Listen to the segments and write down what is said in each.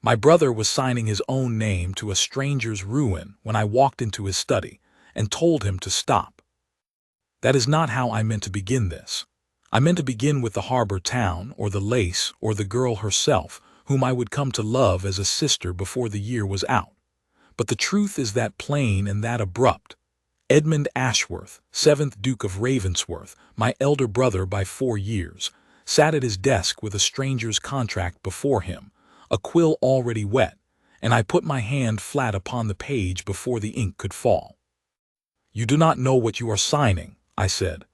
My brother was signing his own name to a stranger's ruin when I walked into his study and told him to stop. That is not how I meant to begin this. I meant to begin with the harbor town, or the lace, or the girl herself, whom I would come to love as a sister before the year was out. But the truth is that plain and that abrupt. Edmund Ashworth, 7th Duke of Ravensworth, my elder brother by 4 years, sat at his desk with a stranger's contract before him, a quill already wet, and I put my hand flat upon the page before the ink could fall. "You do not know what you are signing," I said.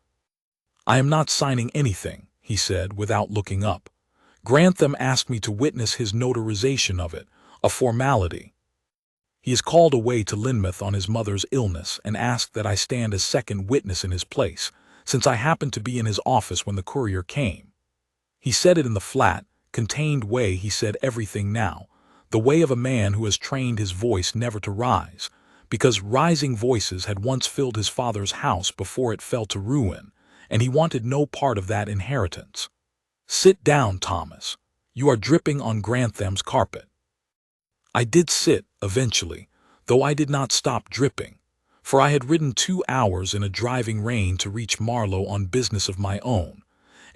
"I am not signing anything," he said without looking up. "Grantham asked me to witness his notarization of it, a formality. He is called away to Lynmouth on his mother's illness and asked that I stand as second witness in his place, since I happened to be in his office when the courier came." He said it in the flat, contained way he said everything now, the way of a man who has trained his voice never to rise, because rising voices had once filled his father's house before it fell to ruin, and he wanted no part of that inheritance. "Sit down, Thomas. You are dripping on Grantham's carpet." I did sit, eventually, though I did not stop dripping, for I had ridden 2 hours in a driving rain to reach Marlow on business of my own,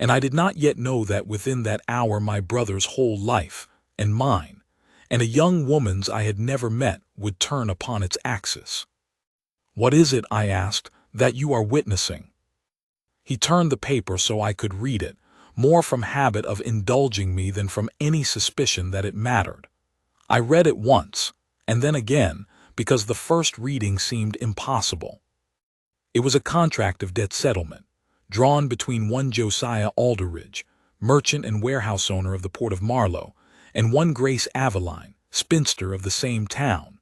and I did not yet know that within that hour my brother's whole life, and mine, and a young woman's I had never met, would turn upon its axis. "What is it," I asked, "that you are witnessing?" He turned the paper so I could read it, more from habit of indulging me than from any suspicion that it mattered. I read it once, and then again, because the first reading seemed impossible. It was a contract of debt settlement, drawn between one Josiah Aldridge, merchant and warehouse owner of the port of Marlow, and one Grace Aveline, spinster of the same town.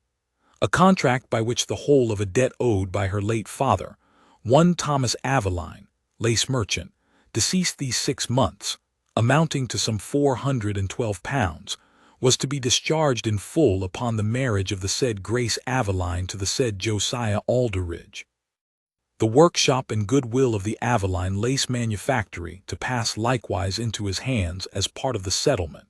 A contract by which the whole of a debt owed by her late father, one Thomas Aveline, lace merchant, deceased these 6 months, amounting to some £412, was to be discharged in full upon the marriage of the said Grace Aveline to the said Josiah Aldridge. The workshop and goodwill of the Aveline lace manufactory to pass likewise into his hands as part of the settlement,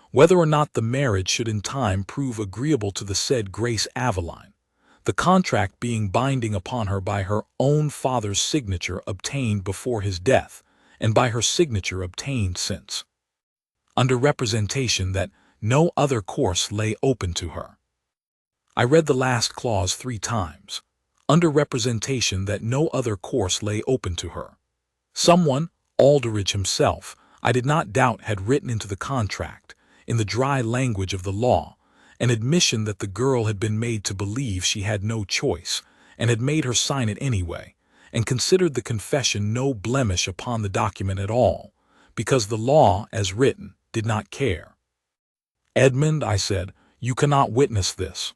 whether or not the marriage should in time prove agreeable to the said Grace Aveline, the contract being binding upon her by her own father's signature obtained before his death, and by her signature obtained since, under representation that no other course lay open to her. I read the last clause 3 times, under representation that no other course lay open to her. Someone, Aldridge himself, I did not doubt had written into the contract, in the dry language of the law, an admission that the girl had been made to believe she had no choice, and had made her sign it anyway, and considered the confession no blemish upon the document at all, because the law, as written, did not care. "Edmund," I said, "you cannot witness this.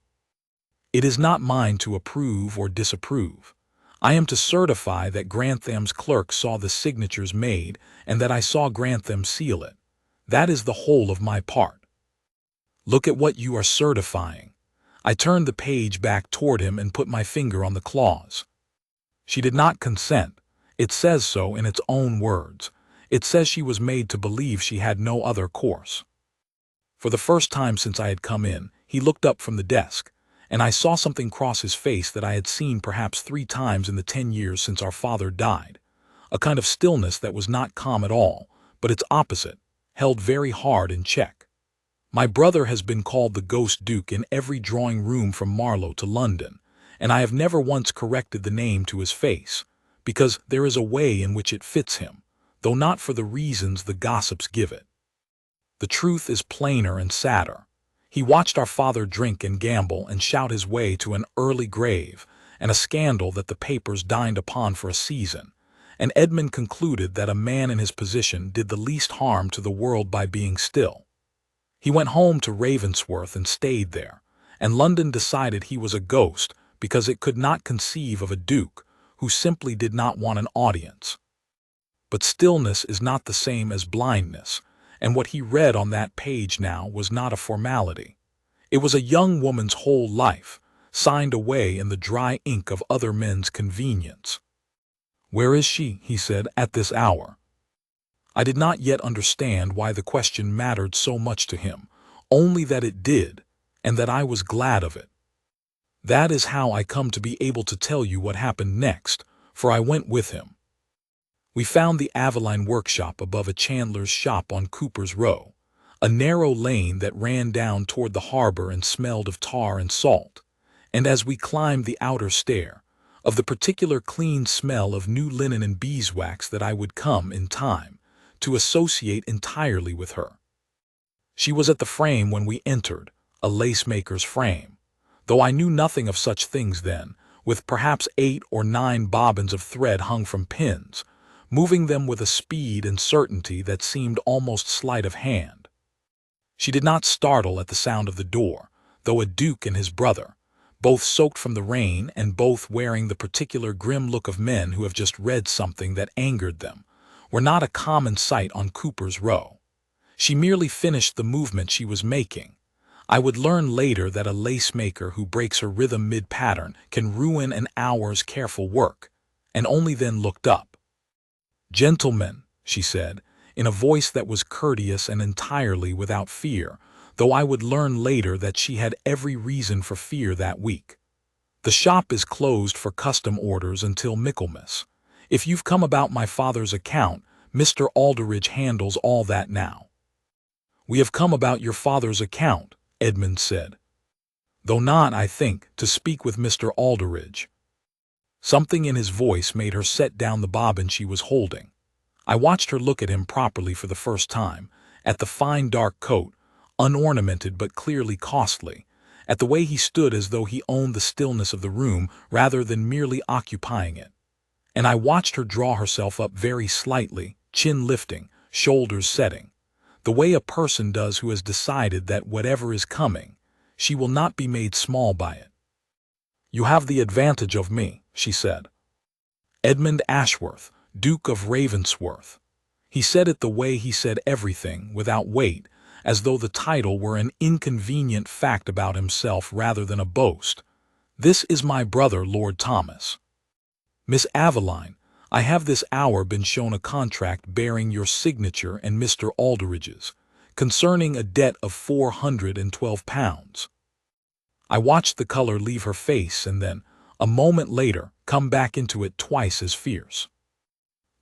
It is not mine to approve or disapprove. I am to certify that Grantham's clerk saw the signatures made, and that I saw Grantham seal it. That is the whole of my part. Look at what you are certifying." I turned the page back toward him and put my finger on the clause. "She did not consent. It says so in its own words. It says she was made to believe she had no other course." For the first time since I had come in, he looked up from the desk, and I saw something cross his face that I had seen perhaps 3 times in the 10 years since our father died, a kind of stillness that was not calm at all, but its opposite, held very hard in check. My brother has been called the Ghost Duke in every drawing room from Marlow to London, and I have never once corrected the name to his face, because there is a way in which it fits him, though not for the reasons the gossips give it. The truth is plainer and sadder. He watched our father drink and gamble and shout his way to an early grave, and a scandal that the papers dined upon for a season, and Edmund concluded that a man in his position did the least harm to the world by being still. He went home to Ravensworth and stayed there, and London decided he was a ghost because it could not conceive of a duke who simply did not want an audience. But stillness is not the same as blindness, and what he read on that page now was not a formality. It was a young woman's whole life, signed away in the dry ink of other men's convenience. "Where is she?" he said, "at this hour?" I did not yet understand why the question mattered so much to him, only that it did, and that I was glad of it. That is how I come to be able to tell you what happened next, for I went with him. We found the Aveline workshop above a chandler's shop on Cooper's Row, a narrow lane that ran down toward the harbor and smelled of tar and salt, and as we climbed the outer stair, of the particular clean smell of new linen and beeswax that I would come, in time, to associate entirely with her. She was at the frame when we entered, a lace-maker's frame, though I knew nothing of such things then, with perhaps 8 or 9 bobbins of thread hung from pins, moving them with a speed and certainty that seemed almost sleight of hand. She did not startle at the sound of the door, though a duke and his brother, both soaked from the rain and both wearing the particular grim look of men who have just read something that angered them, were not a common sight on Cooper's Row. She merely finished the movement she was making. I would learn later that a lace-maker who breaks her rhythm mid-pattern can ruin an hour's careful work, and only then looked up. "Gentlemen," she said, in a voice that was courteous and entirely without fear, though I would learn later that she had every reason for fear that week. "The shop is closed for custom orders until Michaelmas. If you've come about my father's account, Mr. Aldridge handles all that now." "We have come about your father's account," Edmund said. "Though not, I think, to speak with Mr. Aldridge." Something in his voice made her set down the bobbin she was holding. I watched her look at him properly for the first time, at the fine dark coat, unornamented but clearly costly, at the way he stood as though he owned the stillness of the room rather than merely occupying it. And I watched her draw herself up very slightly, chin lifting, shoulders setting, the way a person does who has decided that whatever is coming, she will not be made small by it. "You have the advantage of me," she said. "Edmund Ashworth, Duke of Ravensworth." He said it the way he said everything, without weight, as though the title were an inconvenient fact about himself rather than a boast. "This is my brother, Lord Thomas. Miss Aveline, I have this hour been shown a contract bearing your signature and Mr. Aldridge's, concerning a debt of £412. I watched the color leave her face and then, a moment later, come back into it twice as fierce.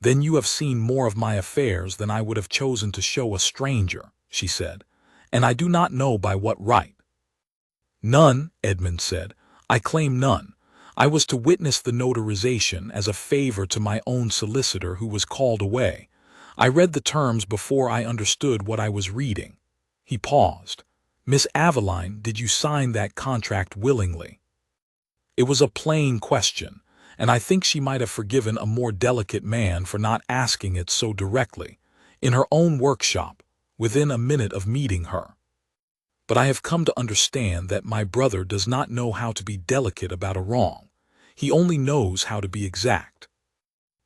"Then you have seen more of my affairs than I would have chosen to show a stranger," she said, "and I do not know by what right." "None," Edmund said. "I claim none. I was to witness the notarization as a favor to my own solicitor who was called away. I read the terms before I understood what I was reading." He paused. "Miss Aveline, did you sign that contract willingly?" It was a plain question, and I think she might have forgiven a more delicate man for not asking it so directly, in her own workshop, within a minute of meeting her. But I have come to understand that my brother does not know how to be delicate about a wrong. He only knows how to be exact.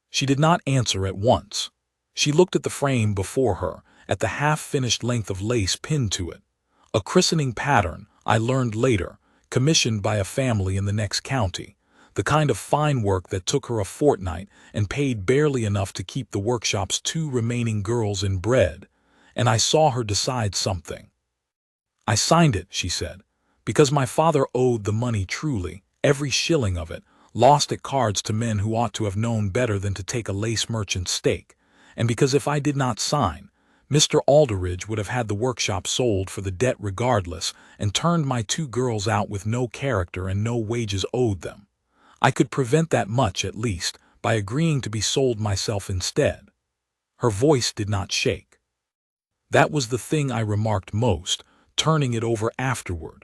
She did not answer at once. She looked at the frame before her, at the half-finished length of lace pinned to it. A christening pattern, I learned later, commissioned by a family in the next county, the kind of fine work that took her a fortnight and paid barely enough to keep the workshop's 2 remaining girls in bread, and I saw her decide something. "I signed it," she said, "because my father owed the money truly, every shilling of it, lost at cards to men who ought to have known better than to take a lace merchant's stake, and because if I did not sign, Mr. Aldridge would have had the workshop sold for the debt regardless and turned my 2 girls out with no character and no wages owed them. I could prevent that much, at least, by agreeing to be sold myself instead." Her voice did not shake. That was the thing I remarked most, turning it over afterward.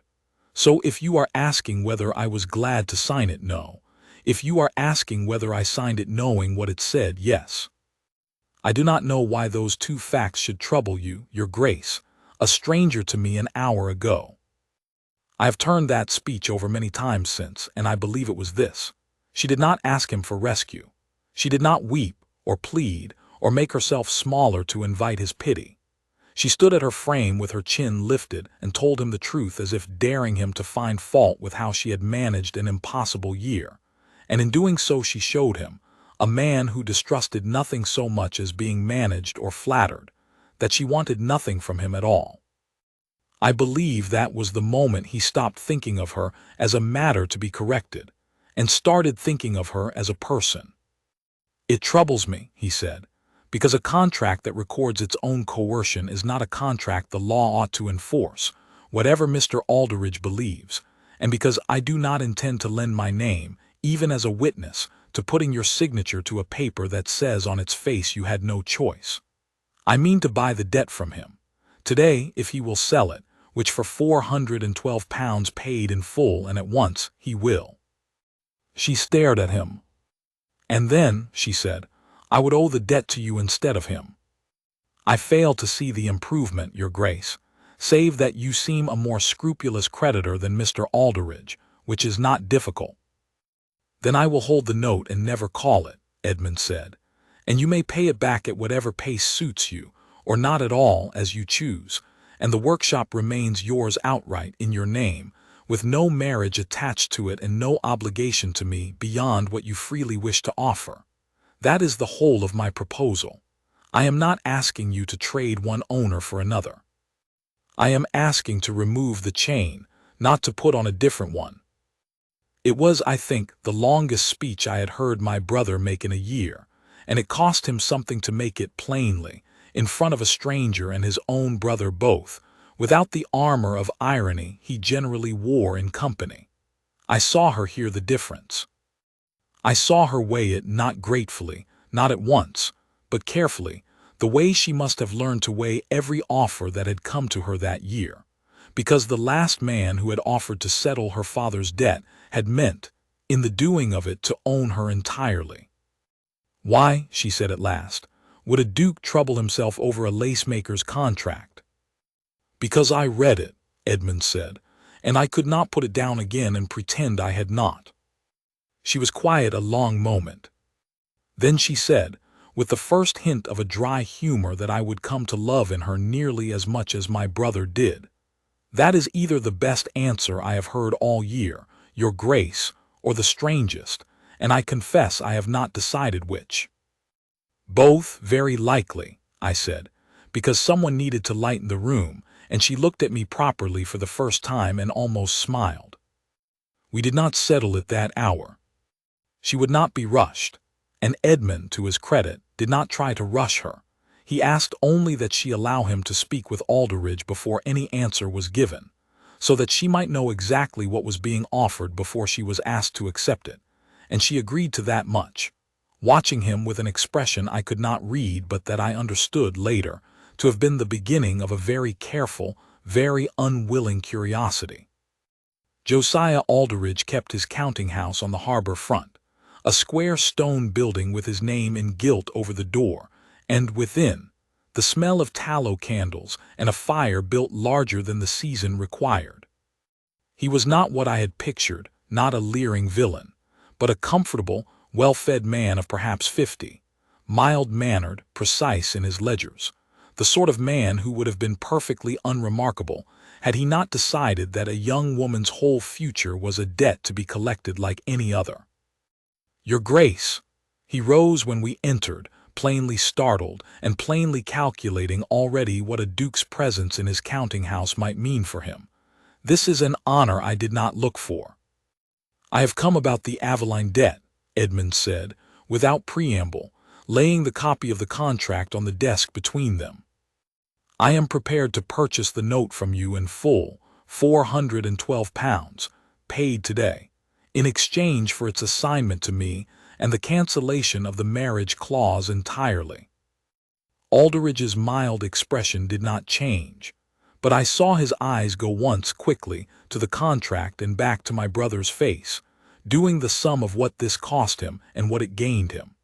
"So if you are asking whether I was glad to sign it, no. If you are asking whether I signed it knowing what it said, yes. I do not know why those 2 facts should trouble you, your grace, a stranger to me an hour ago. I have turned that speech over many times since, and I believe it was this. She did not ask him for rescue. She did not weep, or plead, or make herself smaller to invite his pity. She stood at her frame with her chin lifted and told him the truth as if daring him to find fault with how she had managed an impossible year, and in doing so she showed him, a man who distrusted nothing so much as being managed or flattered, that she wanted nothing from him at all. I believe that was the moment he stopped thinking of her as a matter to be corrected, and started thinking of her as a person. "It troubles me," he said, "because a contract that records its own coercion is not a contract the law ought to enforce, whatever Mr. Aldridge believes, and because I do not intend to lend my name, even as a witness, to putting your signature to a paper that says on its face you had no choice. I mean to buy the debt from him. Today, if he will sell it, which for £412 paid in full and at once, he will." She stared at him. "And then," she said, "I would owe the debt to you instead of him." "I fail to see the improvement, Your Grace, save that you seem a more scrupulous creditor than Mr. Aldridge, which is not difficult." "Then I will hold the note and never call it," Edmund said, "and you may pay it back at whatever pace suits you, or not at all, as you choose, and the workshop remains yours outright in your name, with no marriage attached to it and no obligation to me beyond what you freely wish to offer. That is the whole of my proposal. I am not asking you to trade one owner for another. I am asking to remove the chain, not to put on a different one." It was, I think, the longest speech I had heard my brother make in a year, and it cost him something to make it plainly, in front of a stranger and his own brother both, without the armor of irony he generally wore in company. I saw her hear the difference. I saw her weigh it not gratefully, not at once, but carefully, the way she must have learned to weigh every offer that had come to her that year, because the last man who had offered to settle her father's debt had meant, in the doing of it, to own her entirely. "Why," she said at last, "would a duke trouble himself over a lace-maker's contract?" "Because I read it," Edmund said, "and I could not put it down again and pretend I had not." She was quiet a long moment. Then she said, with the first hint of a dry humor that I would come to love in her nearly as much as my brother did, "That is either the best answer I have heard all year, Your Grace, or the strangest, and I confess I have not decided which." "Both, very likely," I said, because someone needed to lighten the room, and she looked at me properly for the first time and almost smiled. We did not settle it that hour. She would not be rushed, and Edmund, to his credit, did not try to rush her. He asked only that she allow him to speak with Aldridge before any answer was given, so that she might know exactly what was being offered before she was asked to accept it, and she agreed to that much, watching him with an expression I could not read but that I understood later to have been the beginning of a very careful, very unwilling curiosity. Josiah Aldridge kept his counting house on the harbor front, a square stone building with his name in gilt over the door, and within, the smell of tallow candles and a fire built larger than the season required. He was not what I had pictured, not a leering villain, but a comfortable, well-fed man of perhaps 50, mild-mannered, precise in his ledgers, the sort of man who would have been perfectly unremarkable had he not decided that a young woman's whole future was a debt to be collected like any other. "Your Grace," he rose when we entered, plainly startled and plainly calculating already what a duke's presence in his counting-house might mean for him. "This is an honor I did not look for." "I have come about the Aveline debt," Edmund said, without preamble, laying the copy of the contract on the desk between them. "I am prepared to purchase the note from you in full, £412, paid today, in exchange for its assignment to me and the cancellation of the marriage clause entirely." Aldridge's mild expression did not change, but I saw his eyes go once quickly to the contract and back to my brother's face, doing the sum of what this cost him and what it gained him.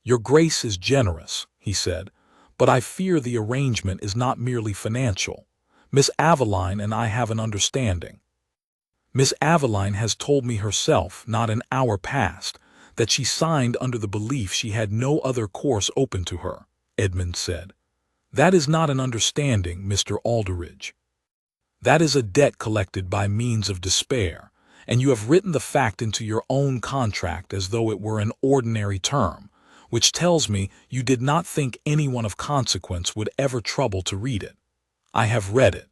"Your Grace is generous," he said, "but I fear the arrangement is not merely financial. Miss Aveline and I have an understanding." "Miss Aveline has told me herself, not an hour past, that she signed under the belief she had no other course open to her," Edmund said. "That is not an understanding, Mr. Aldridge. That is a debt collected by means of despair, and you have written the fact into your own contract as though it were an ordinary term, which tells me you did not think anyone of consequence would ever trouble to read it. I have read it."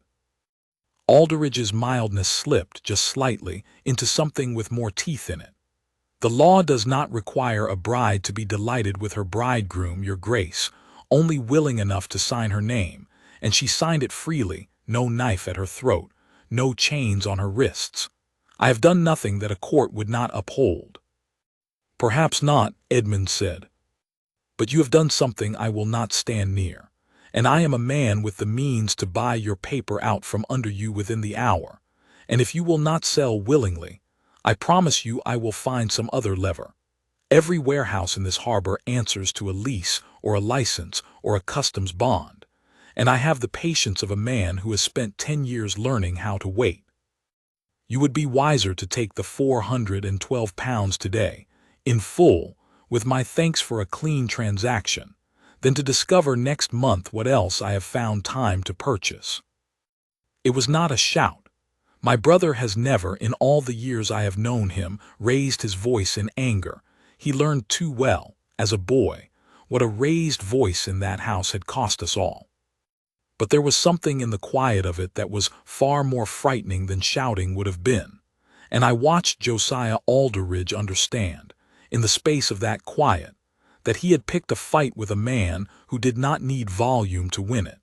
Aldridge's mildness slipped just slightly into something with more teeth in it. "The law does not require a bride to be delighted with her bridegroom, your grace, only willing enough to sign her name, and she signed it freely, no knife at her throat, no chains on her wrists. I have done nothing that a court would not uphold." "Perhaps not," Edmund said. "But you have done something I will not stand near, and I am a man with the means to buy your paper out from under you within the hour, and if you will not sell willingly, I promise you I will find some other lever. Every warehouse in this harbor answers to a lease or a license or a customs bond, and I have the patience of a man who has spent 10 years learning how to wait. You would be wiser to take the £412 today, in full, with my thanks for a clean transaction, than to discover next month what else I have found time to purchase." It was not a shout. My brother has never, in all the years I have known him, raised his voice in anger. He learned too well, as a boy, what a raised voice in that house had cost us all. But there was something in the quiet of it that was far more frightening than shouting would have been, and I watched Josiah Aldridge understand, in the space of that quiet, that he had picked a fight with a man who did not need volume to win it.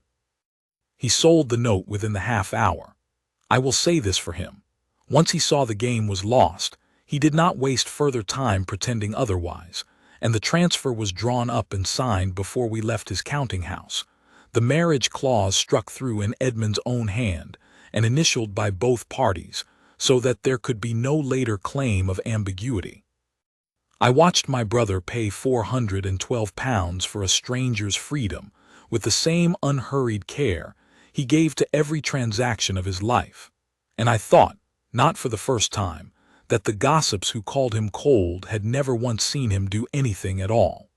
He sold the note within the half hour. I will say this for him. Once he saw the game was lost, he did not waste further time pretending otherwise, and the transfer was drawn up and signed before we left his counting house. The marriage clause struck through in Edmund's own hand and initialed by both parties, so that there could be no later claim of ambiguity. I watched my brother pay £412 for a stranger's freedom with the same unhurried care he gave to every transaction of his life, and I thought, not for the first time, that the gossips who called him cold had never once seen him do anything at all.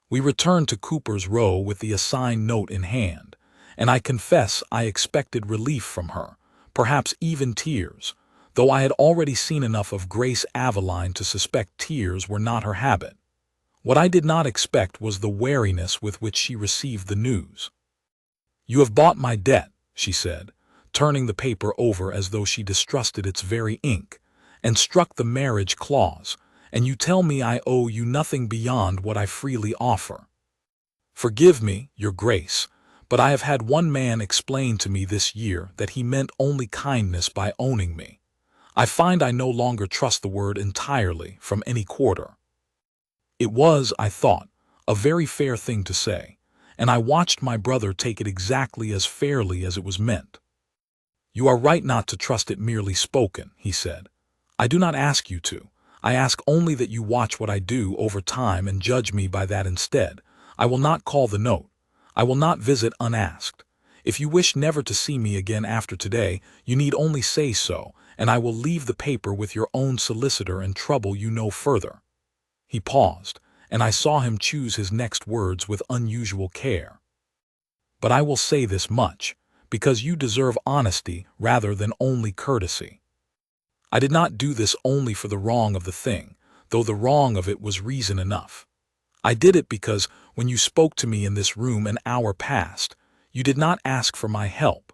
We returned to Cooper's Row with the assigned note in hand, and I confess I expected relief from her, perhaps even tears, though I had already seen enough of Grace Aveline to suspect tears were not her habit. What I did not expect was the wariness with which she received the news. "You have bought my debt," she said, turning the paper over as though she distrusted its very ink, "and struck the marriage clause, and you tell me I owe you nothing beyond what I freely offer. Forgive me, your grace, but I have had one man explain to me this year that he meant only kindness by owning me. I find I no longer trust the word entirely from any quarter." It was, I thought, a very fair thing to say, and I watched my brother take it exactly as fairly as it was meant. "You are right not to trust it merely spoken," he said. "I do not ask you to. I ask only that you watch what I do over time and judge me by that instead. I will not call the note. I will not visit unasked. If you wish never to see me again after today, you need only say so, and I will leave the paper with your own solicitor and trouble you no further." He paused, and I saw him choose his next words with unusual care. "But I will say this much, because you deserve honesty rather than only courtesy. I did not do this only for the wrong of the thing, though the wrong of it was reason enough. I did it because, when you spoke to me in this room an hour past, you did not ask for my help.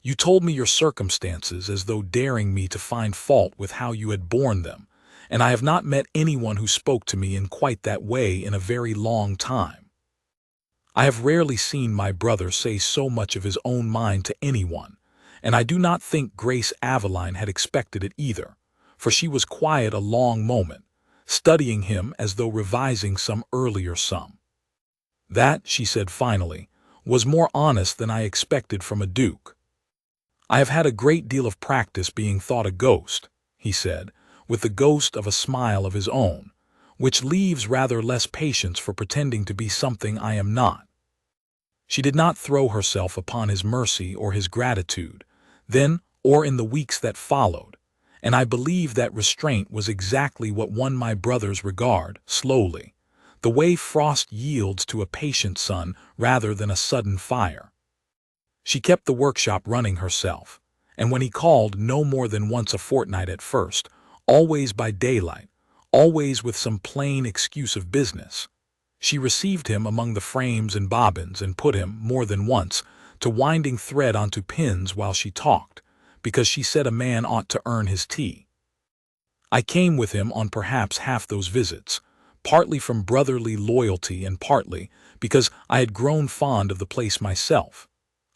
You told me your circumstances as though daring me to find fault with how you had borne them, and I have not met anyone who spoke to me in quite that way in a very long time. I have rarely seen my brother say so much of his own mind to anyone, and I do not think Grace Aveline had expected it either, for she was quiet a long moment, studying him as though revising some earlier sum. "That," she said finally, "was more honest than I expected from a duke." "I have had a great deal of practice being thought a ghost," he said, with the ghost of a smile of his own, "which leaves rather less patience for pretending to be something I am not." She did not throw herself upon his mercy or his gratitude, then or in the weeks that followed, and I believe that restraint was exactly what won my brother's regard, slowly, the way frost yields to a patient sun rather than a sudden fire. She kept the workshop running herself, and when he called no more than once a fortnight at first, always by daylight, always with some plain excuse of business, she received him among the frames and bobbins and put him, more than once, to winding thread onto pins while she talked, because she said a man ought to earn his tea. I came with him on perhaps half those visits, partly from brotherly loyalty and partly because I had grown fond of the place myself,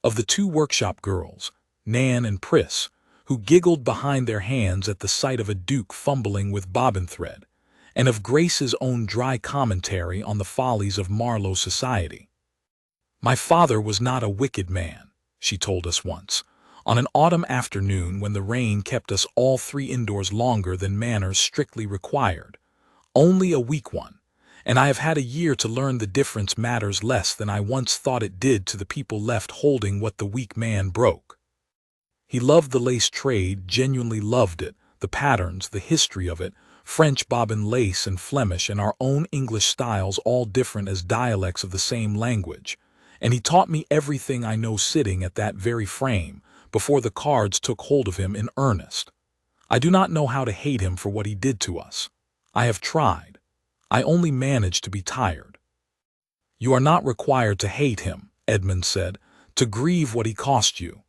of the two workshop girls, Nan and Pris, who giggled behind their hands at the sight of a duke fumbling with bobbin thread, and of Grace's own dry commentary on the follies of Marlowe society. My father was not a wicked man, she told us once, on an autumn afternoon when the rain kept us all three indoors longer than manners strictly required. Only a weak one, and I have had a year to learn the difference matters less than I once thought it did to the people left holding what the weak man broke. He loved the lace trade, genuinely loved it, the patterns, the history of it, French bobbin lace and Flemish and our own English styles, all different as dialects of the same language, and he taught me everything I know sitting at that very frame, before the cards took hold of him in earnest. I do not know how to hate him for what he did to us. I have tried. I only managed to be tired. You are not required to hate him, Edmund said, to grieve what he cost you.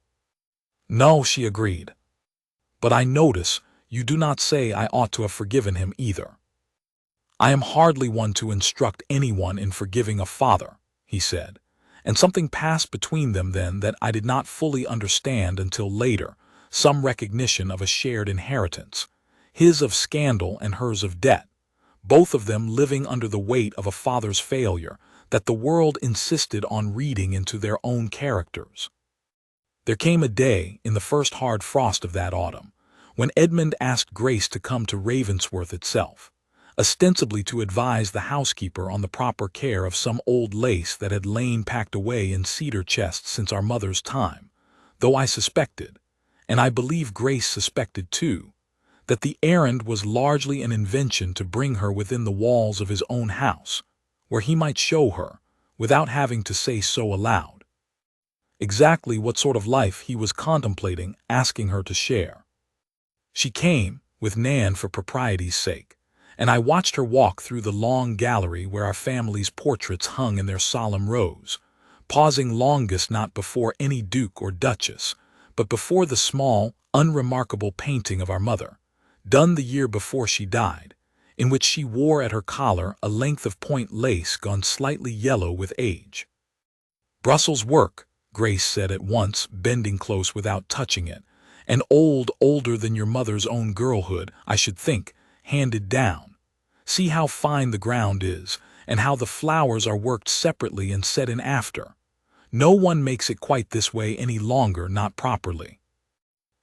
No, she agreed. But I notice you do not say I ought to have forgiven him either. I am hardly one to instruct anyone in forgiving a father, he said, and something passed between them then that I did not fully understand until later, some recognition of a shared inheritance, his of scandal and hers of debt, both of them living under the weight of a father's failure that the world insisted on reading into their own characters. There came a day, in the first hard frost of that autumn, when Edmund asked Grace to come to Ravensworth itself, ostensibly to advise the housekeeper on the proper care of some old lace that had lain packed away in cedar chests since our mother's time, though I suspected, and I believe Grace suspected too, that the errand was largely an invention to bring her within the walls of his own house, where he might show her, without having to say so aloud, exactly what sort of life he was contemplating asking her to share. She came, with Nan for propriety's sake, and I watched her walk through the long gallery where our family's portraits hung in their solemn rows, pausing longest not before any duke or duchess, but before the small, unremarkable painting of our mother, done the year before she died, in which she wore at her collar a length of point lace gone slightly yellow with age. Brussels work, Grace said at once, bending close without touching it, and older than your mother's own girlhood, I should think, handed down. See how fine the ground is, and how the flowers are worked separately and set in after. No one makes it quite this way any longer, not properly.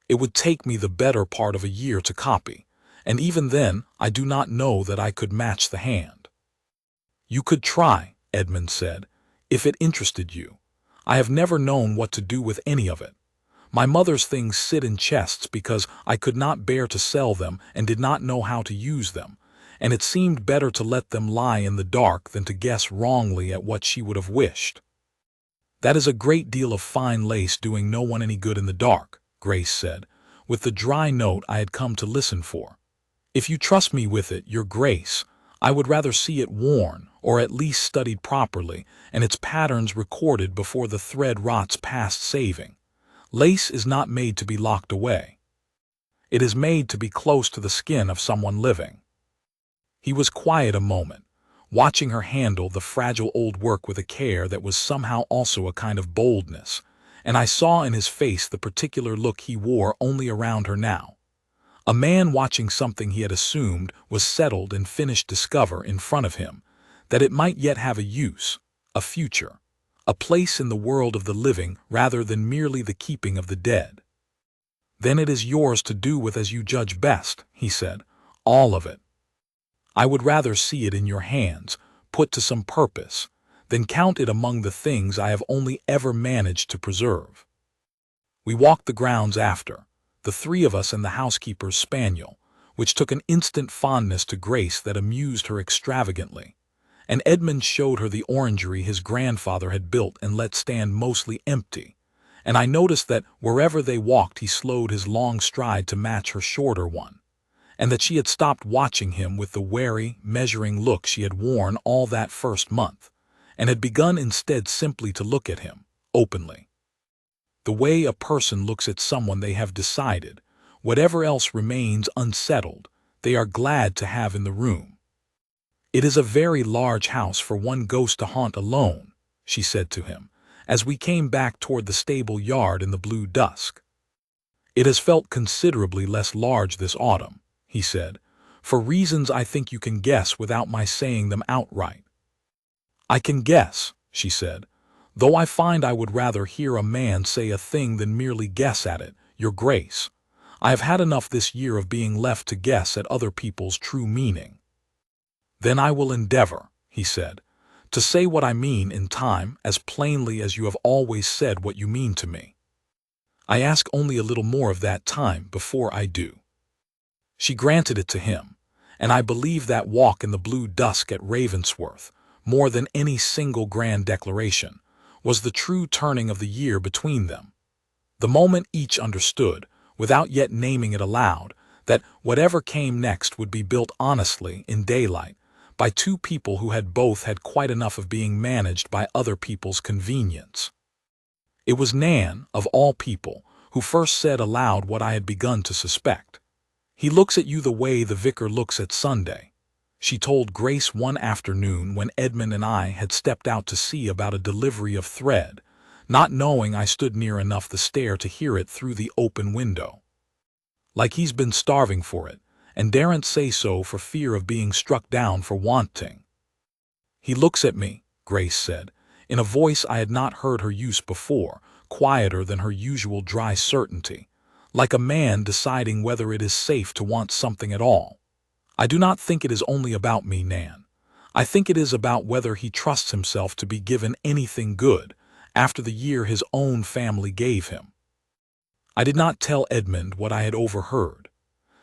It would take me the better part of a year to copy, and even then I do not know that I could match the hand. You could try, Edmund said, if it interested you. I have never known what to do with any of it. My mother's things sit in chests because I could not bear to sell them and did not know how to use them, and it seemed better to let them lie in the dark than to guess wrongly at what she would have wished. That is a great deal of fine lace doing no one any good in the dark, Grace said, with the dry note I had come to listen for. If you trust me with it, your Grace, I would rather see it worn, or at least studied properly, and its patterns recorded before the thread rots past saving. Lace is not made to be locked away. It is made to be close to the skin of someone living. He was quiet a moment, watching her handle the fragile old work with a care that was somehow also a kind of boldness, and I saw in his face the particular look he wore only around her now. A man watching something he had assumed was settled and finished discover in front of him that it might yet have a use, a future, a place in the world of the living rather than merely the keeping of the dead. Then it is yours to do with as you judge best, he said, all of it. I would rather see it in your hands, put to some purpose, than count it among the things I have only ever managed to preserve. We walked the grounds after, the three of us and the housekeeper's spaniel, which took an instant fondness to Grace that amused her extravagantly, and Edmund showed her the orangery his grandfather had built and let stand mostly empty, and I noticed that wherever they walked he slowed his long stride to match her shorter one, and that she had stopped watching him with the wary, measuring look she had worn all that first month, and had begun instead simply to look at him, openly. The way a person looks at someone they have decided, whatever else remains unsettled, they are glad to have in the room. "It is a very large house for one ghost to haunt alone," she said to him, as we came back toward the stable yard in the blue dusk. "It has felt considerably less large this autumn," he said, "for reasons I think you can guess without my saying them outright." "I can guess," she said, "though I find I would rather hear a man say a thing than merely guess at it, Your Grace. I have had enough this year of being left to guess at other people's true meaning." "Then I will endeavor," he said, "to say what I mean in time as plainly as you have always said what you mean to me. I ask only a little more of that time before I do." She granted it to him, and I believe that walk in the blue dusk at Ravensworth, more than any single grand declaration, was the true turning of the year between them. The moment each understood, without yet naming it aloud, that whatever came next would be built honestly, in daylight, by two people who had both had quite enough of being managed by other people's convenience. It was Nan, of all people, who first said aloud what I had begun to suspect. "He looks at you the way the vicar looks at Sunday," she told Grace one afternoon when Edmund and I had stepped out to see about a delivery of thread, not knowing I stood near enough the stair to hear it through the open window. "Like he's been starving for it, and daren't say so for fear of being struck down for wanting." "He looks at me," Grace said, in a voice I had not heard her use before, quieter than her usual dry certainty, "like a man deciding whether it is safe to want something at all. I do not think it is only about me, Nan. I think it is about whether he trusts himself to be given anything good, after the year his own family gave him." I did not tell Edmund what I had overheard.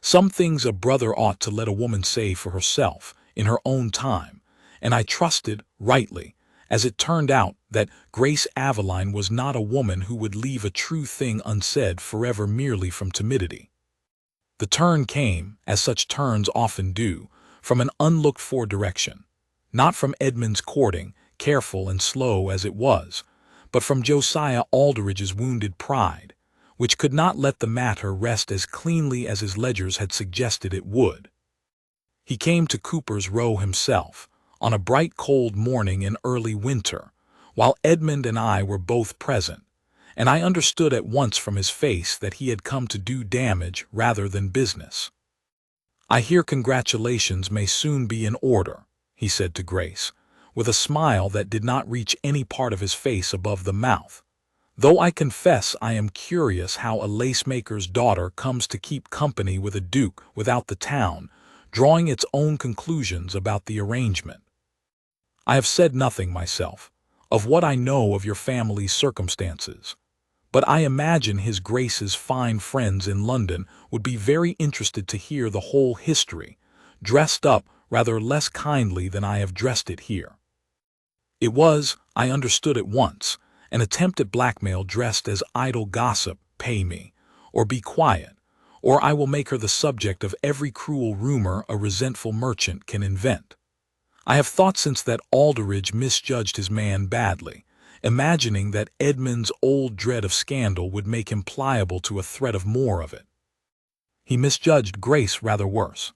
Some things a brother ought to let a woman say for herself, in her own time, and I trusted, rightly, as it turned out, that Grace Aveline was not a woman who would leave a true thing unsaid forever merely from timidity. The turn came, as such turns often do, from an unlooked-for direction, not from Edmund's courting, careful and slow as it was, but from Josiah Aldridge's wounded pride, which could not let the matter rest as cleanly as his ledgers had suggested it would. He came to Cooper's Row himself, on a bright cold morning in early winter, while Edmund and I were both present, and I understood at once from his face that he had come to do damage rather than business. "I hear congratulations may soon be in order," he said to Grace, with a smile that did not reach any part of his face above the mouth, "though I confess I am curious how a lace-maker's daughter comes to keep company with a duke without the town drawing its own conclusions about the arrangement. I have said nothing myself, of what I know of your family's circumstances, but I imagine his Grace's fine friends in London would be very interested to hear the whole history, dressed up rather less kindly than I have dressed it here. It was, I understood at once, an attempt at blackmail dressed as idle gossip, pay me, or be quiet, or I will make her the subject of every cruel rumor a resentful merchant can invent. I have thought since that Aldridge misjudged his man badly, imagining that Edmund's old dread of scandal would make him pliable to a threat of more of it. He misjudged Grace rather worse.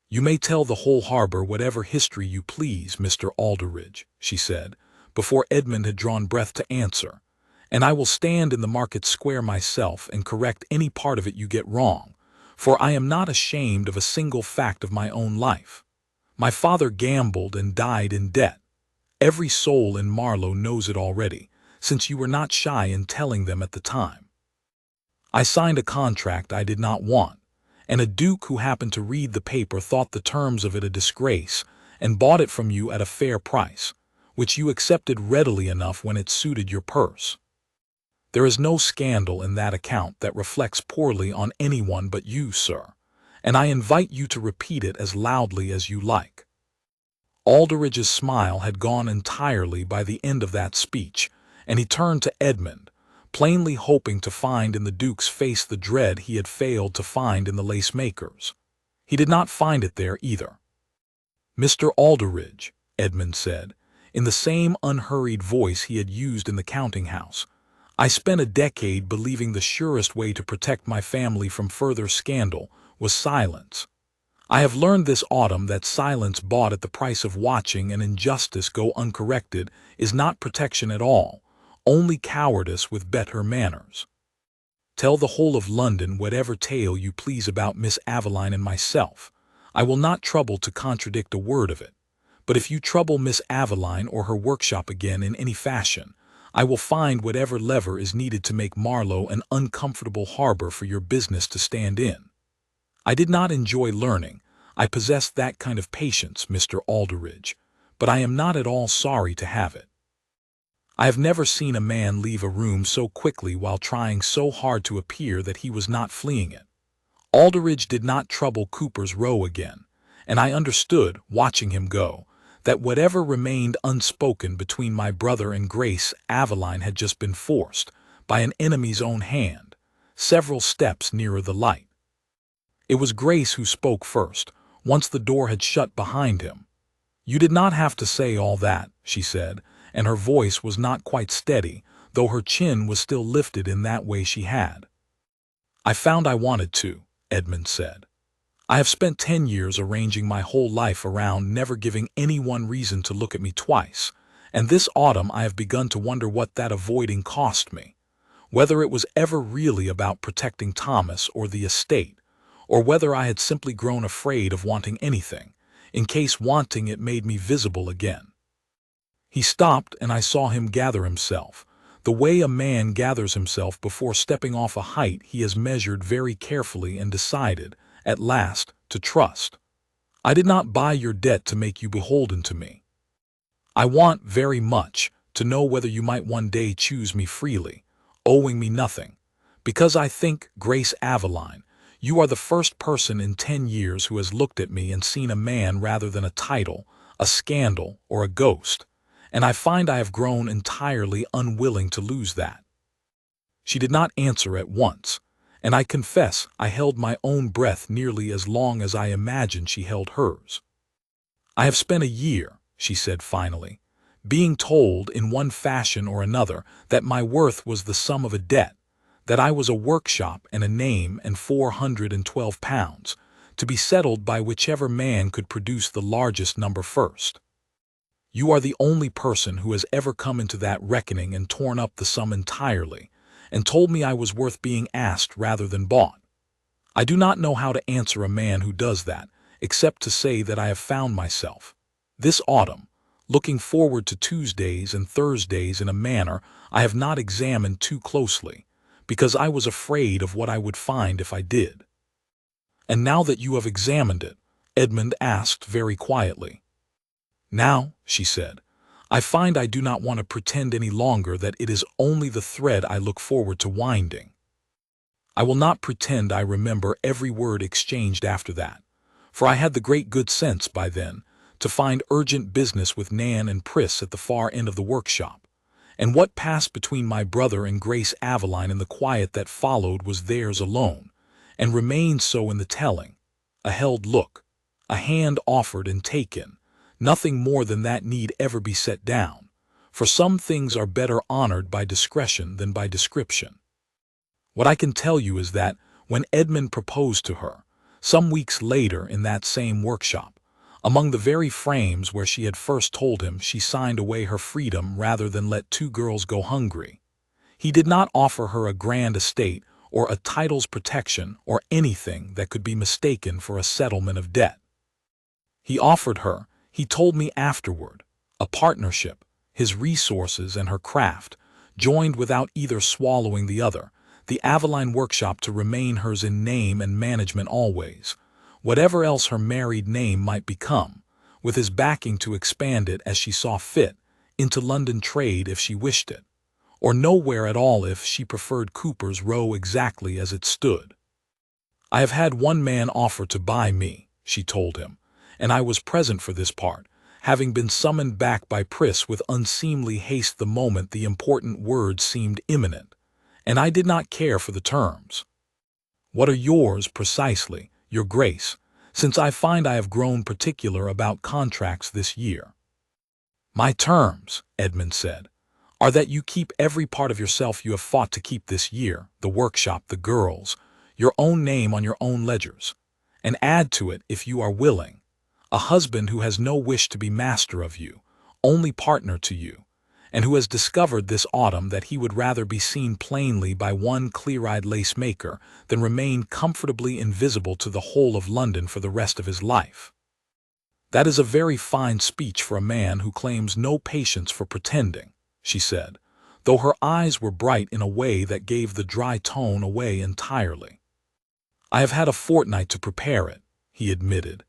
You may tell the whole harbor whatever history you please, Mr. Aldridge, she said, before Edmund had drawn breath to answer, and I will stand in the market square myself and correct any part of it you get wrong, for I am not ashamed of a single fact of my own life. My father gambled and died in debt. Every soul in Marlow knows it already, since you were not shy in telling them at the time. I signed a contract I did not want, and a duke who happened to read the paper thought the terms of it a disgrace and bought it from you at a fair price, which you accepted readily enough when it suited your purse. There is no scandal in that account that reflects poorly on anyone but you, sir, and I invite you to repeat it as loudly as you like. Aldridge's smile had gone entirely by the end of that speech, and he turned to Edmund, plainly hoping to find in the Duke's face the dread he had failed to find in the lace-maker's. He did not find it there either. "Mr. Aldridge," Edmund said, in the same unhurried voice he had used in the counting-house, I spent a decade believing the surest way to protect my family from further scandal was silence. I have learned this autumn that silence bought at the price of watching an injustice go uncorrected is not protection at all, only cowardice with better manners. Tell the whole of London whatever tale you please about Miss Aveline and myself. I will not trouble to contradict a word of it. But if you trouble Miss Aveline or her workshop again in any fashion, I will find whatever lever is needed to make Marlow an uncomfortable harbor for your business to stand in. I did not enjoy learning. I possessed that kind of patience, Mr. Aldridge, but I am not at all sorry to have it. I have never seen a man leave a room so quickly while trying so hard to appear that he was not fleeing it. Aldridge did not trouble Cooper's Row again, and I understood, watching him go, that whatever remained unspoken between my brother and Grace Aveline had just been forced, by an enemy's own hand, several steps nearer the light. It was Grace who spoke first, once the door had shut behind him. "You did not have to say all that," she said, and her voice was not quite steady, though her chin was still lifted in that way she had. "I found I wanted to," Edmund said. "I have spent 10 years arranging my whole life around never giving anyone reason to look at me twice, and this autumn I have begun to wonder what that avoiding cost me, whether it was ever really about protecting Thomas or the estate, or whether I had simply grown afraid of wanting anything, in case wanting it made me visible again." He stopped, and I saw him gather himself, the way a man gathers himself before stepping off a height he has measured very carefully and decided, at last, to trust. "I did not buy your debt to make you beholden to me. I want, very much, to know whether you might one day choose me freely, owing me nothing, because I think, Grace Aveline, you are the first person in 10 years who has looked at me and seen a man rather than a title, a scandal, or a ghost, and I find I have grown entirely unwilling to lose that." She did not answer at once, and I confess I held my own breath nearly as long as I imagined she held hers. "I have spent a year," she said finally, "being told in one fashion or another that my worth was the sum of a debt, that I was a workshop and a name and £412, to be settled by whichever man could produce the largest number first. You are the only person who has ever come into that reckoning and torn up the sum entirely, and told me I was worth being asked rather than bought. I do not know how to answer a man who does that, except to say that I have found myself, this autumn, looking forward to Tuesdays and Thursdays in a manner I have not examined too closely, because I was afraid of what I would find if I did." "And now that you have examined it," Edmund asked very quietly. "Now," she said, "I find I do not want to pretend any longer that it is only the thread I look forward to winding. I will not pretend I remember every word exchanged after that, for I had the great good sense by then to find urgent business with Nan and Pris at the far end of the workshop, and what passed between my brother and Grace Aveline in the quiet that followed was theirs alone, and remained so in the telling, a held look, a hand offered and taken. Nothing more than that need ever be set down, for some things are better honored by discretion than by description. What I can tell you is that, when Edmund proposed to her, some weeks later in that same workshop, among the very frames where she had first told him she signed away her freedom rather than let 2 girls go hungry, he did not offer her a grand estate or a title's protection or anything that could be mistaken for a settlement of debt. He offered her, he told me afterward, a partnership, his resources and her craft, joined without either swallowing the other, the Aveline workshop to remain hers in name and management always, whatever else her married name might become, with his backing to expand it as she saw fit, into London trade if she wished it, or nowhere at all if she preferred Cooper's Row exactly as it stood. "I have had one man offer to buy me," she told him, "and I was present for this part, having been summoned back by Pris with unseemly haste the moment the important word seemed imminent, and I did not care for the terms. What are yours precisely, your Grace, since I find I have grown particular about contracts this year?" "My terms," Edmund said, are that you keep every part of yourself you have fought to keep this year, the workshop, the girls, your own name on your own ledgers, and add to it, if you are willing, a husband who has no wish to be master of you, only partner to you, and who has discovered this autumn that he would rather be seen plainly by one clear-eyed lace-maker than remain comfortably invisible to the whole of London for the rest of his life. That is a very fine speech for a man who claims no patience for pretending, she said, though her eyes were bright in a way that gave the dry tone away entirely. I have had a fortnight to prepare it, he admitted,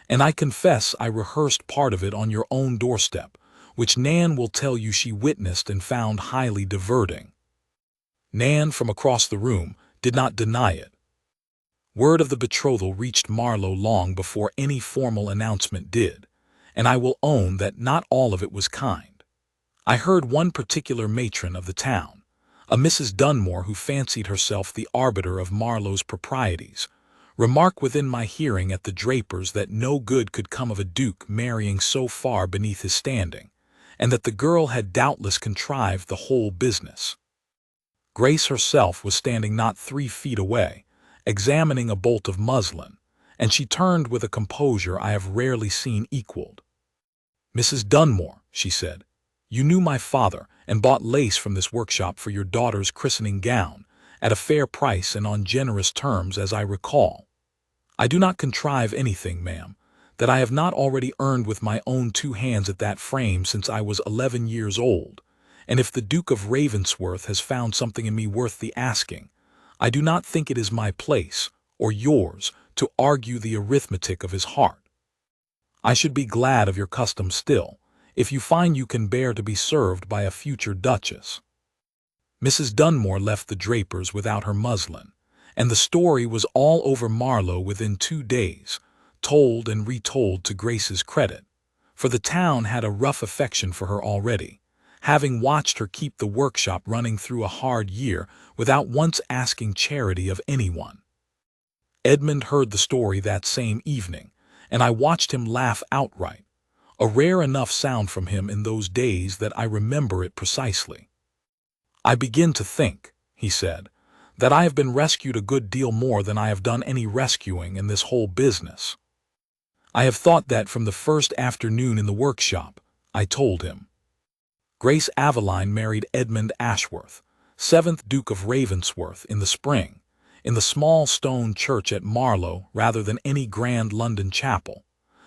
and I confess I rehearsed part of it on your own doorstep, which Nan will tell you she witnessed and found highly diverting. Nan, from across the room, did not deny it. Word of the betrothal reached Marlow long before any formal announcement did, and I will own that not all of it was kind. I heard one particular matron of the town, a Mrs. Dunmore who fancied herself the arbiter of Marlow's proprieties, remark within my hearing at the drapers that no good could come of a duke marrying so far beneath his standing, and that the girl had doubtless contrived the whole business. Grace herself was standing not 3 feet away, examining a bolt of muslin, and she turned with a composure I have rarely seen equaled. "Mrs. Dunmore," she said, "you knew my father and bought lace from this workshop for your daughter's christening gown, at a fair price and on generous terms, as I recall. I do not contrive anything, ma'am, that I have not already earned with my own 2 hands at that frame since I was 11 years old, and if the Duke of Ravensworth has found something in me worth the asking, I do not think it is my place, or yours, to argue the arithmetic of his heart. I should be glad of your custom still, if you find you can bear to be served by a future duchess." Mrs. Dunmore left the drapers without her muslin, and the story was all over Marlow within 2 days, told and retold to Grace's credit, for the town had a rough affection for her already, having watched her keep the workshop running through a hard year without once asking charity of anyone. Edmund heard the story that same evening, and I watched him laugh outright, a rare enough sound from him in those days that I remember it precisely. "I begin to think," he said, "that I have been rescued a good deal more than I have done any rescuing in this whole business. I have thought that from the first afternoon in the workshop," I told him. Grace Aveline married Edmund Ashworth, 7th Duke of Ravensworth, in the spring, in the small stone church at Marlow rather than any grand London chapel,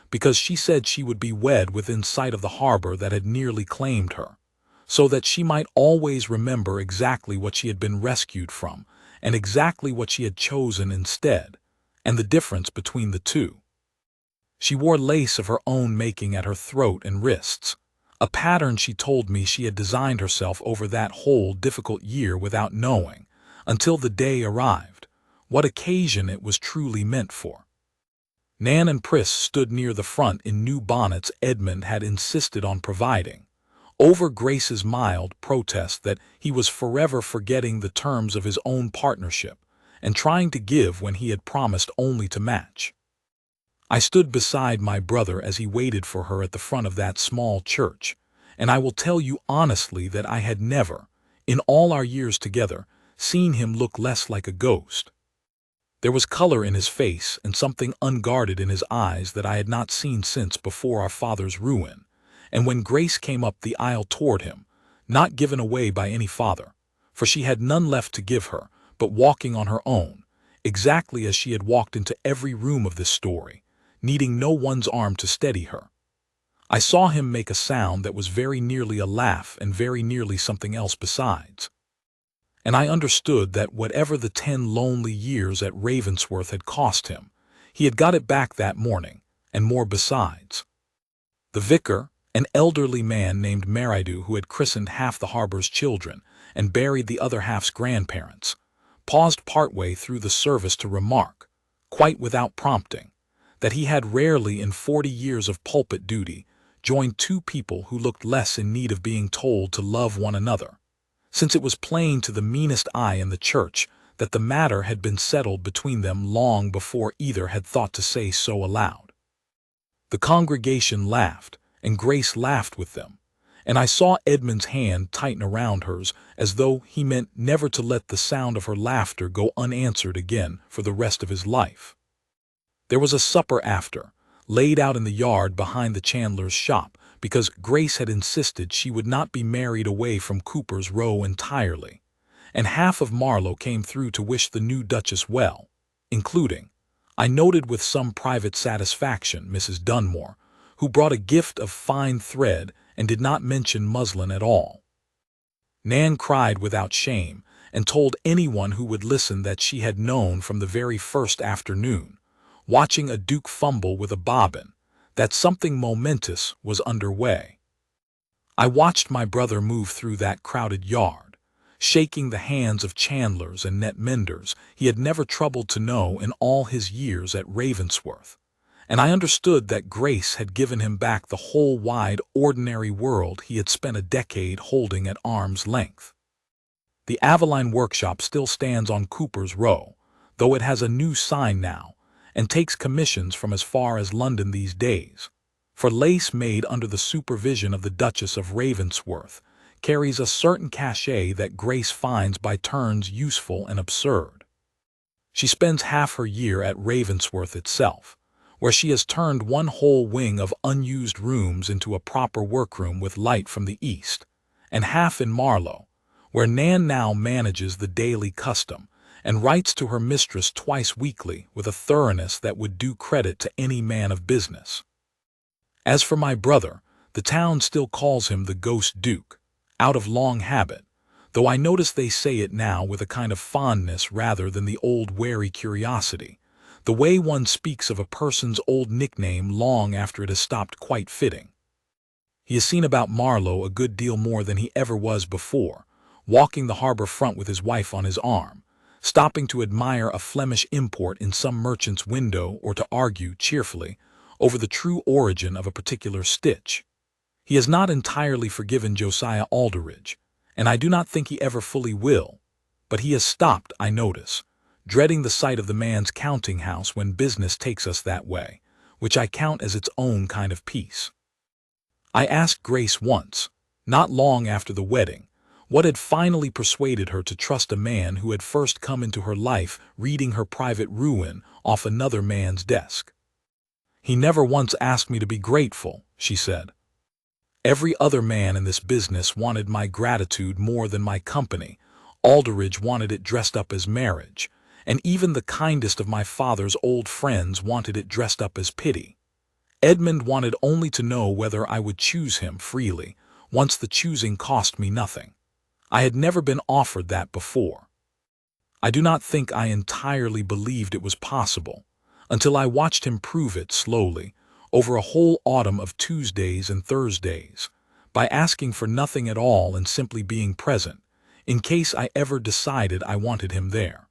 because she said she would be wed within sight of the harbor that had nearly claimed her, so that she might always remember exactly what she had been rescued from and exactly what she had chosen instead, and the difference between the two. She wore lace of her own making at her throat and wrists, a pattern she told me she had designed herself over that whole difficult year without knowing, until the day arrived, what occasion it was truly meant for. Nan and Pris stood near the front in new bonnets Edmund had insisted on providing, over Grace's mild protest that he was forever forgetting the terms of his own partnership and trying to give when he had promised only to match. I stood beside my brother as he waited for her at the front of that small church, and I will tell you honestly that I had never, in all our years together, seen him look less like a ghost. There was color in his face and something unguarded in his eyes that I had not seen since before our father's ruin, and when Grace came up the aisle toward him, not given away by any father, for she had none left to give her, but walking on her own, exactly as she had walked into every room of this story, needing no one's arm to steady her, I saw him make a sound that was very nearly a laugh and very nearly something else besides. And I understood that whatever the 10 lonely years at Ravensworth had cost him, he had got it back that morning, and more besides. The vicar, an elderly man named Meridew who had christened half the harbor's children and buried the other half's grandparents, paused partway through the service to remark, quite without prompting, that he had rarely in 40 years of pulpit duty joined 2 people who looked less in need of being told to love one another, since it was plain to the meanest eye in the church that the matter had been settled between them long before either had thought to say so aloud. The congregation laughed, and Grace laughed with them, and I saw Edmund's hand tighten around hers as though he meant never to let the sound of her laughter go unanswered again for the rest of his life. There was a supper after, laid out in the yard behind the chandler's shop, because Grace had insisted she would not be married away from Cooper's Row entirely, and half of Marlow came through to wish the new Duchess well, including, I noted with some private satisfaction, Mrs. Dunmore, who brought a gift of fine thread and did not mention muslin at all. Nan cried without shame, and told anyone who would listen that she had known from the very first afternoon, watching a duke fumble with a bobbin, that something momentous was under way. I watched my brother move through that crowded yard, shaking the hands of chandlers and net menders he had never troubled to know in all his years at Ravensworth, and I understood that Grace had given him back the whole wide, ordinary world he had spent a decade holding at arm's length. The Aveline workshop still stands on Cooper's Row, though it has a new sign now, and takes commissions from as far as London these days, for lace made under the supervision of the Duchess of Ravensworth carries a certain cachet that Grace finds by turns useful and absurd. She spends half her year at Ravensworth itself, where she has turned one whole wing of unused rooms into a proper workroom with light from the east, and half in Marlow, where Nan now manages the daily custom, and writes to her mistress twice weekly with a thoroughness that would do credit to any man of business. As for my brother, the town still calls him the Ghost Duke, out of long habit, though I notice they say it now with a kind of fondness rather than the old wary curiosity, the way one speaks of a person's old nickname long after it has stopped quite fitting. He has seen about Marlow a good deal more than he ever was before, walking the harbor front with his wife on his arm, stopping to admire a Flemish import in some merchant's window or to argue, cheerfully, over the true origin of a particular stitch. He has not entirely forgiven Josiah Aldridge, and I do not think he ever fully will, but he has stopped, I notice, dreading the sight of the man's counting-house when business takes us that way, which I count as its own kind of peace. I asked Grace once, not long after the wedding, what had finally persuaded her to trust a man who had first come into her life reading her private ruin off another man's desk. "He never once asked me to be grateful," she said. "Every other man in this business wanted my gratitude more than my company. Aldridge wanted it dressed up as marriage, and even the kindest of my father's old friends wanted it dressed up as pity. Edmund wanted only to know whether I would choose him freely, once the choosing cost me nothing. I had never been offered that before. I do not think I entirely believed it was possible, until I watched him prove it slowly, over a whole autumn of Tuesdays and Thursdays, by asking for nothing at all and simply being present, in case I ever decided I wanted him there.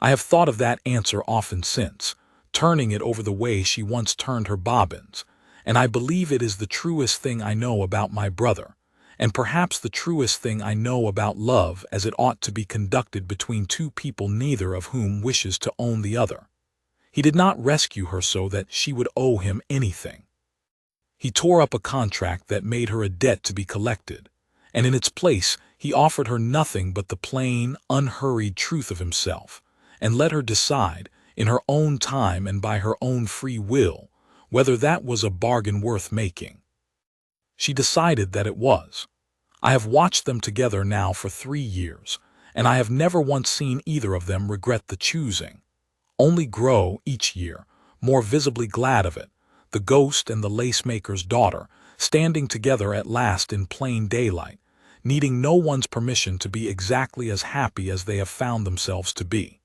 I have thought of that answer often since, turning it over the way she once turned her bobbins, and I believe it is the truest thing I know about my brother, and perhaps the truest thing I know about love as it ought to be conducted between two people neither of whom wishes to own the other. He did not rescue her so that she would owe him anything. He tore up a contract that made her a debt to be collected, and in its place he offered her nothing but the plain, unhurried truth of himself, and let her decide, in her own time and by her own free will, whether that was a bargain worth making. She decided that it was. I have watched them together now for 3 years, and I have never once seen either of them regret the choosing, only grow, each year, more visibly glad of it, the ghost and the lace-maker's daughter, standing together at last in plain daylight, needing no one's permission to be exactly as happy as they have found themselves to be.